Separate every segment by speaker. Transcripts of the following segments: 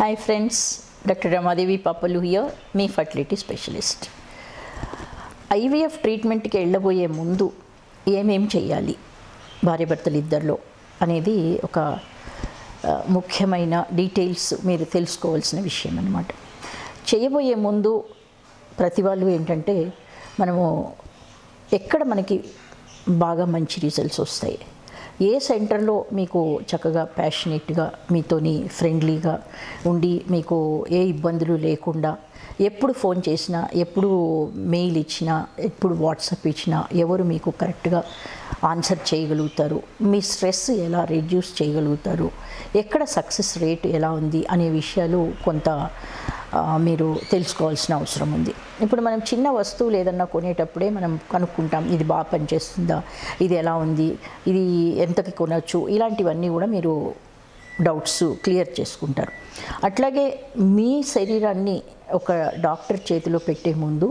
Speaker 1: Hi friends, Dr. Ramadevi Papalu here, మీ fertility specialist. IVF ట్రీట్మెంట్కి వెళ్ళబోయే ముందు ఏమేం చేయాలి భార్యాభర్తలు ఇద్దరిలో అనేది ఒక ముఖ్యమైన డీటెయిల్స్ మీరు తెలుసుకోవాల్సిన విషయం అన్నమాట. చేయబోయే ముందు ప్రతి వాళ్ళు ఏంటంటే మనము ఎక్కడ మనకి బాగా మంచి రిజల్ట్స్ వస్తాయి, ఏ సెంటర్లో మీకు చక్కగా ప్యాషనేట్గా మీతోని ఫ్రెండ్లీగా ఉండి మీకు ఏ ఇబ్బందులు లేకుండా ఎప్పుడు ఫోన్ చేసినా, ఎప్పుడు మెయిల్ ఇచ్చినా, ఎప్పుడు వాట్సాప్ ఇచ్చినా ఎవరు మీకు కరెక్ట్గా ఆన్సర్ చేయగలుగుతారు, మీ స్ట్రెస్ ఎలా రెడ్యూస్ చేయగలుగుతారు, ఎక్కడ సక్సెస్ రేట్ ఎలా ఉంది అనే విషయాలు కొంత మీరు తెలుసుకోవాల్సిన అవసరం ఉంది. ఇప్పుడు మనం చిన్న వస్తువులు ఏదన్నా కొనేటప్పుడే మనం కనుక్కుంటాం, ఇది బాగా పనిచేస్తుందా, ఇది ఎలా ఉంది, ఇది ఎంతకి కొనవచ్చు, ఇలాంటివన్నీ కూడా మీరు డౌట్స్ క్లియర్ చేసుకుంటారు. అట్లాగే మీ శరీరాన్ని ఒక డాక్టర్ చేతిలో పెట్టే ముందు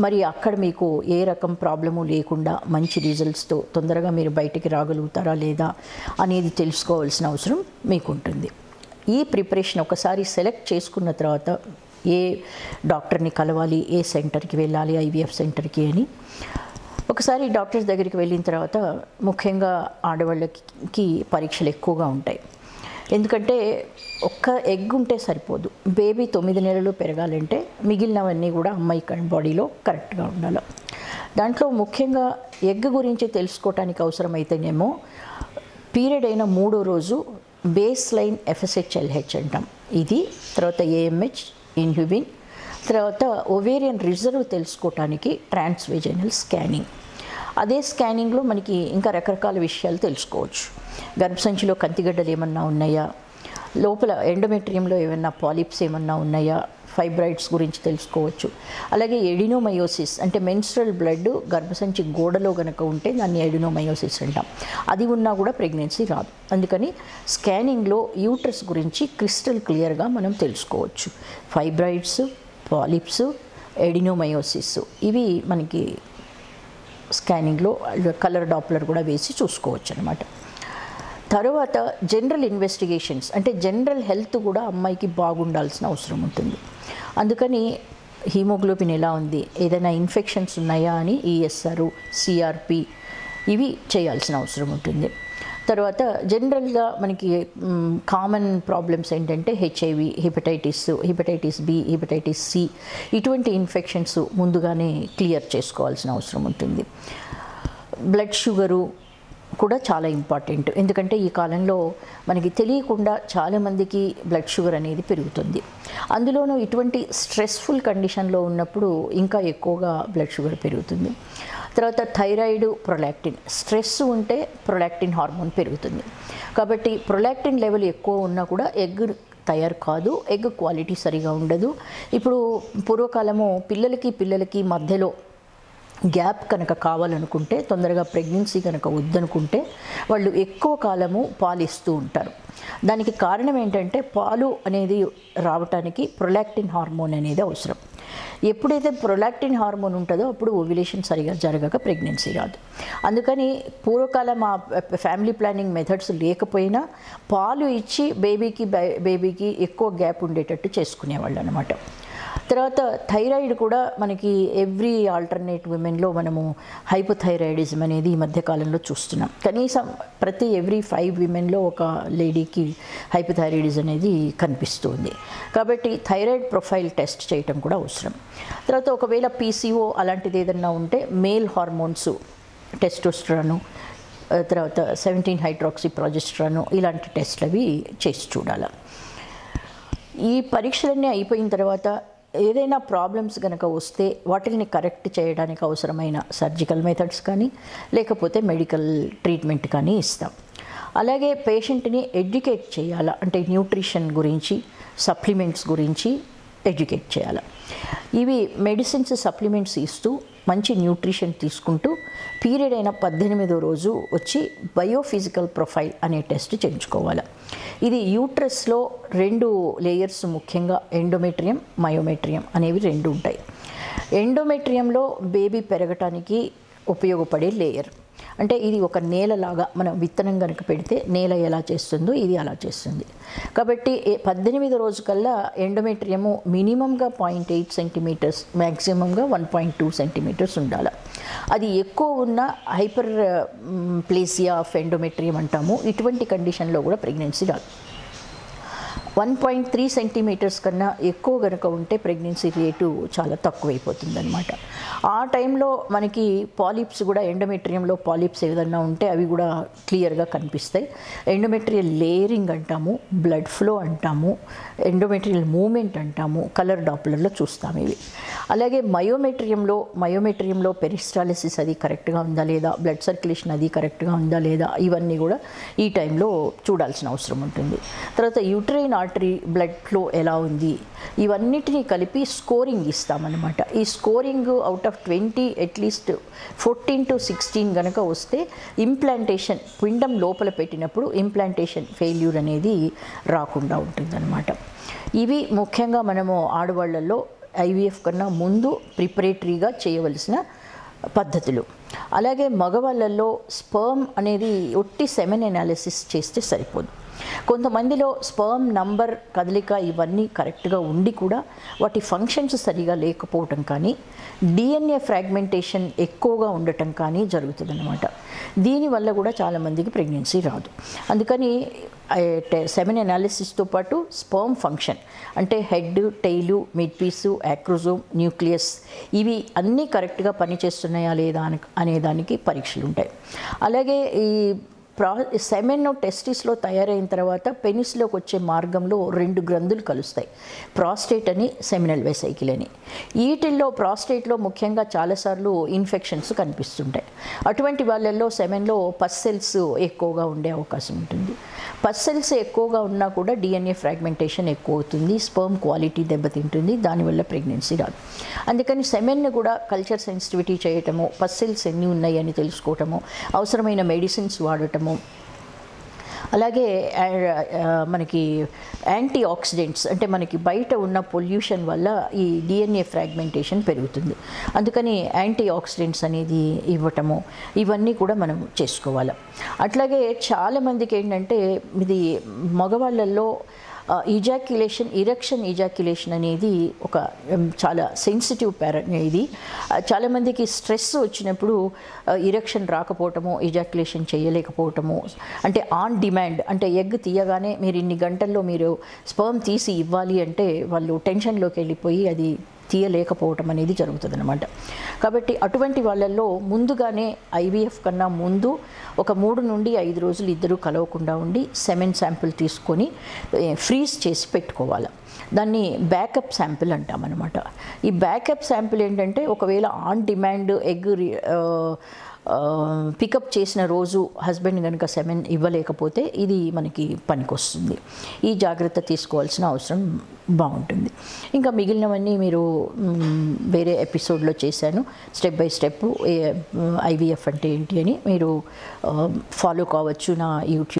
Speaker 1: మరి అక్కడ మీకు ఏ రకం ప్రాబ్లము లేకుండా మంచి రిజల్ట్స్తో తొందరగా మీరు బయటికి రాగలుగుతారా లేదా అనేది తెలుసుకోవాల్సిన అవసరం మీకు ఉంటుంది. ఈ ప్రిపరేషన్ ఒకసారి సెలెక్ట్ చేసుకున్న తర్వాత ఏ డాక్టర్ని కలవాలి, ఏ సెంటర్కి వెళ్ళాలి, ఐవీఎఫ్ సెంటర్కి అని ఒకసారి డాక్టర్స్ దగ్గరికి వెళ్ళిన తర్వాత ముఖ్యంగా ఆడవాళ్ళకి పరీక్షలు ఎక్కువగా ఉంటాయి. ఎందుకంటే ఒక్క ఎగ్ ఉంటే సరిపోదు, బేబీ 9 నెలలు పెరగాలంటే మిగిలినవన్నీ కూడా అమ్మాయి బాడీలో కరెక్ట్గా ఉండాలి. దాంట్లో ముఖ్యంగా ఎగ్ గురించి తెలుసుకోవటానికి అవసరమైతేనేమో పీరియడ్ అయిన 3వ రోజు బేస్ లైన్ ఎఫ్ఎస్హెచ్-LH అంటాం, ఇది తర్వాత ఏఎంహెచ్ ఇన్హ్యూబిన్, తర్వాత ఓవేరియన్ రిజర్వ్ తెలుసుకోవటానికి ట్రాన్స్వేజనల్ స్కానింగ్. అదే స్కానింగ్లో మనకి ఇంకా రకరకాల విషయాలు తెలుసుకోవచ్చు. గర్భసంచిలో కంతిగడ్డలు ఏమన్నా ఉన్నాయా, లోపల ఎండోమెట్రియంలో ఏమన్నా పాలిప్స్ ఏమన్నా ఉన్నాయా, ఫైబ్రాయిడ్స్ గురించి తెలుసుకోవచ్చు. అలాగే ఎడినోమయోసిస్ అంటే మెన్స్ట్రల్ బ్లడ్ గర్భసంచి గోడలో కనుక ఉంటే దాన్ని ఎడినోమయోసిస్ అంటాం, అది ఉన్నా కూడా ప్రెగ్నెన్సీ రాదు. అందుకని స్కానింగ్లో యూట్రస్ గురించి క్రిస్టల్ క్లియర్గా మనం తెలుసుకోవచ్చు. ఫైబ్రాయిడ్స్, పాలిప్స్, ఎడినోమయోసిస్ ఇవి మనకి స్కానింగ్లో కలర్ డాప్లర్ కూడా వేసి చూసుకోవచ్చు అన్నమాట. తర్వాత జనరల్ ఇన్వెస్టిగేషన్స్ అంటే జనరల్ హెల్త్ కూడా అమ్మాయికి బాగుండాల్సిన అవసరం ఉంటుంది. అందుకని హీమోగ్లోబిన్ ఎలా ఉంది, ఏదైనా ఇన్ఫెక్షన్స్ ఉన్నాయా అని ఈఎస్ఆర్, సిఆర్పి ఇవి చేయాల్సిన అవసరం ఉంటుంది. తర్వాత జనరల్గా మనకి కామన్ ప్రాబ్లమ్స్ ఏంటంటే HIV, hepatitis B, hepatitis C ఇటువంటి ఇన్ఫెక్షన్స్ ముందుగానే క్లియర్ చేసుకోవాల్సిన అవసరం ఉంటుంది. బ్లడ్ షుగరు కూడా చాలా ఇంపార్టెంట్, ఎందుకంటే ఈ కాలంలో మనకి తెలియకుండా చాలామందికి బ్లడ్ షుగర్ అనేది పెరుగుతుంది. అందులోనూ ఇటువంటి స్ట్రెస్ఫుల్ కండిషన్లో ఉన్నప్పుడు ఇంకా ఎక్కువగా బ్లడ్ షుగర్ పెరుగుతుంది. తర్వాత థైరాయిడ్, ప్రొలాక్టిన్, స్ట్రెస్ ఉంటే ప్రొలాక్టిన్ హార్మోన్ పెరుగుతుంది. కాబట్టి ప్రొలాక్టిన్ లెవెల్ ఎక్కువ ఉన్నా కూడా ఎగ్ తయారు కాదు, ఎగ్ క్వాలిటీ సరిగా ఉండదు. ఇప్పుడు పూర్వకాలము పిల్లలకి మధ్యలో గ్యాప్ కనుక కావాలనుకుంటే, తొందరగా ప్రెగ్నెన్సీ కనుక వద్దనుకుంటే వాళ్ళు ఎక్కువ కాలము పాలు ఇస్తూ ఉంటారు. దానికి కారణం ఏంటంటే పాలు అనేది రావటానికి ప్రొలాక్టిన్ హార్మోన్ అనేది అవసరం. ఎప్పుడైతే ప్రొలాక్టిన్ హార్మోన్ ఉంటుందో అప్పుడు ఓవ్యులేషన్ సరిగా జరగక ప్రెగ్నెన్సీ రాదు. అందుకని పూర్వకాలం ఆ ఫ్యామిలీ ప్లానింగ్ మెథడ్స్ లేకపోయినా పాలు ఇచ్చి బేబీకి ఎక్కువ గ్యాప్ ఉండేటట్టు చేసుకునేవాళ్ళు అన్నమాట. తర్వాత థైరాయిడ్ కూడా మనకి ఎవ్రీ ఆల్టర్నేట్ విమెన్లో మనము హైపోథైరాయిడిజం అనేది ఈ మధ్యకాలంలో చూస్తున్నాం. కనీసం ప్రతి ఎవ్రీ 5 విమెన్లో ఒక లేడీకి హైపోథైరాయిడిజం అనేది కనిపిస్తుంది. కాబట్టి థైరాయిడ్ ప్రొఫైల్ టెస్ట్ చేయటం కూడా అవసరం. తర్వాత ఒకవేళ పీసీఓ అలాంటిది ఏదన్నా ఉంటే మేల్ హార్మోన్స్, టెస్టోస్టెరాన్, తర్వాత 17-హైడ్రాక్సీప్రోజెస్టెరాన్ ఇలాంటి టెస్ట్లు అవి చేసి చూడాలి. ఈ పరీక్షలన్నీ అయిపోయిన తర్వాత ఏదైనా ప్రాబ్లమ్స్ కనుక వస్తే వాటిని కరెక్ట్ చేయడానికి అవసరమైన సర్జికల్ మెథడ్స్ కానీ లేకపోతే మెడికల్ ట్రీట్మెంట్ కానీ ఇస్తాం. అలాగే పేషెంట్ని ఎడ్యుకేట్ చేయాలా, అంటే న్యూట్రిషన్ గురించి, సప్లిమెంట్స్ గురించి ఎడ్యుకేట్ చేయాలి. ఇవి మెడిసిన్స్, సప్లిమెంట్స్ ఇస్తూ మంచి న్యూట్రిషన్ తీసుకుంటూ పీరియడ్ అయిన 18వ రోజు వచ్చి బయోఫిజికల్ ప్రొఫైల్ అనే టెస్ట్ చేయించుకోవాలి. ఇది యూట్రస్లో 2 లేయర్స్, ముఖ్యంగా ఎండోమెట్రియం, మయోమెట్రియం అనేవి 2 ఉంటాయి. ఎండోమెట్రియంలో బేబీ పెరగటానికి ఉపయోగపడే లేయర్, అంటే ఇది ఒక నేలలాగా మనం విత్తనం కనుక పెడితే నేల ఎలా చేస్తుందో ఇది అలా చేస్తుంది. కాబట్టి 18 రోజుకల్లా ఎండోమెట్రియము మినిమంగా 0.8 సెంటీమీటర్స్, మ్యాక్సిమంగా 1.2 సెంటీమీటర్స్ ఉండాలి. అది ఎక్కువ ఉన్న హైపర్ ప్లేసియా ఆఫ్ ఎండోమెట్రియం అంటాము. ఇటువంటి కండిషన్లో కూడా ప్రెగ్నెన్సీ రాదు. 1.3 సెంటీమీటర్స్ కన్నా ఎక్కువ కనుక ఉంటే ప్రెగ్నెన్సీ రేటు చాలా తక్కువైపోతుంది అనమాట. ఆ టైంలో మనకి పాలిప్స్ కూడా, ఎండోమెట్రియంలో పాలిప్స్ ఏదన్నా ఉంటే అవి కూడా క్లియర్గా కనిపిస్తాయి. ఎండోమెట్రియల్ లేయరింగ్ అంటాము, బ్లడ్ ఫ్లో అంటాము, ఎండోమెట్రియల్ మూమెంట్ అంటాము, కలర్ డాప్లర్లో చూస్తాము ఇవి. అలాగే మయోమెట్రియంలో పెరిస్టాలిసిస్ అది కరెక్ట్గా ఉందా లేదా, బ్లడ్ సర్క్యులేషన్ అది కరెక్ట్గా ఉందా లేదా, ఇవన్నీ కూడా ఈ టైంలో చూడాల్సిన అవసరం ఉంటుంది. తర్వాత యూట్రైన్ ఆర్టరీ బ్లడ్ ఫ్లో ఎలా ఉంది, ఇవన్నిటినీ కలిపి స్కోరింగ్ ఇస్తామన్నమాట. ఈ scoring out of 20 at least 14 to 16 కనుక వస్తే ఇంప్లాంటేషన్, పిండం లోపల పెట్టినప్పుడు ఇంప్లాంటేషన్ ఫెయిల్యూర్ అనేది రాకుండా ఉంటుందన్నమాట. ఇవి ముఖ్యంగా మనము ఆడవాళ్ళల్లో ఐవీఎఫ్ కన్నా ముందు ప్రిపరేటరీగా చేయవలసిన పద్ధతులు. అలాగే మగవాళ్ళల్లో స్పర్మ్ అనేది ఒట్టి సెమెన్ అనాలిసిస్ చేస్తే సరిపోదు. కొంతమందిలో స్పర్మ్ నంబర్, కదలిక ఇవన్నీ కరెక్ట్గా ఉండి కూడా వాటి ఫంక్షన్స్ సరిగా లేకపోవటం కానీ, డిఎన్ఏ ఫ్రాగ్మెంటేషన్ ఎక్కువగా ఉండటం కానీ జరుగుతుందన్నమాట. దీనివల్ల కూడా చాలామందికి ప్రెగ్నెన్సీ రాదు. అందుకని సెమెన్ అనాలిసిస్తో పాటు స్పర్మ్ ఫంక్షన్ అంటే హెడ్, టెయిలు, మిడ్ పీసు, యాక్రోజోమ్, న్యూక్లియస్ ఇవి అన్నీ కరెక్ట్గా పనిచేస్తున్నాయా లేదా అనేదానికి పరీక్షలు ఉంటాయి. అలాగే ఈ సెమెన్ టెస్టిస్లో తయారైన తర్వాత పెనిస్లోకి వచ్చే మార్గంలో 2 గ్రంథులు కలుస్తాయి, ప్రాస్టేట్ అని, సెమినల్ వెసైకిల్ అని. వీటిల్లో ప్రాస్టేట్లో ముఖ్యంగా చాలాసార్లు ఇన్ఫెక్షన్స్ కనిపిస్తుంటాయి. అటువంటి వాళ్ళల్లో సెమెన్లో పస్ సెల్స్ ఎక్కువగా ఉండే అవకాశం ఉంటుంది. పస్ సెల్స్ ఎక్కువగా ఉన్నా కూడా డిఎన్ఏ ఫ్రాగ్మెంటేషన్ ఎక్కువ అవుతుంది, స్పర్మ్ క్వాలిటీ దెబ్బతింటుంది, దానివల్ల ప్రెగ్నెన్సీ రాదు. అందుకని సెమెన్ను కూడా కల్చర్ సెన్సిటివిటీ చేయటము, పస్ సెల్స్ ఎన్ని ఉన్నాయి అని తెలుసుకోవటము, అవసరమైన మెడిసిన్స్ వాడటము, అలాగే మనకి యాంటీ ఆక్సిడెంట్స్ అంటే మనకి బయట ఉన్న పొల్యూషన్ వల్ల ఈ డిఎన్ఏ ఫ్రాగ్మెంటేషన్ పెరుగుతుంది. అందుకని యాంటీ ఆక్సిడెంట్స్ అనేది ఇవ్వటము, ఇవన్నీ కూడా మనం చేసుకోవాలి. అట్లాగే చాలామందికి ఏంటంటే ఇది మగవాళ్ళల్లో ఇరెక్షన్ ఈజాక్యులేషన్ అనేది ఒక చాలా సెన్సిటివ్ ఇది. చాలామందికి స్ట్రెస్ వచ్చినప్పుడు ఇరెక్షన్ రాకపోవటము, ఇజాక్యులేషన్ చేయలేకపోవటము, అంటే ఆన్ డిమాండ్, అంటే ఎగ్ తీయగానే మీరు ఇన్ని గంటల్లో మీరు స్పర్మ్ తీసి ఇవ్వాలి అంటే వాళ్ళు టెన్షన్లోకి వెళ్ళిపోయి అది తీయలేకపోవటం అనేది జరుగుతుందన్నమాట. కాబట్టి అటువంటి వాళ్ళల్లో ముందుగానే ఐవీఎఫ్ కన్నా ముందు ఒక 3 నుండి 5 రోజులు ఇద్దరు కలవకుండా ఉండి సెమెన్ శాంపిల్ తీసుకొని ఫ్రీజ్ చేసి పెట్టుకోవాలి. దాన్ని బ్యాకప్ శాంపిల్ అంటామన్నమాట. ఈ బ్యాకప్ శాంపిల్ ఏంటంటే ఒకవేళ ఆన్ డిమాండ్ ఎగ్ పికప్ చేసిన రోజు హస్బెండ్ కనుక సెమెన్ ఇవ్వలేకపోతే ఇది మనకి పనికొస్తుంది. ఈ జాగ్రత్త తీసుకోవాల్సిన అవసరం బాగుంటుంది. ఇంకా మిగిలినవన్నీ మీరు వేరే ఎపిసోడ్లో చేశాను, స్టెప్ బై స్టెప్ ఐవీఎఫ్ అంటే ఏంటి అని మీరు ఫాలో కావచ్చు నా యూట్యూబ్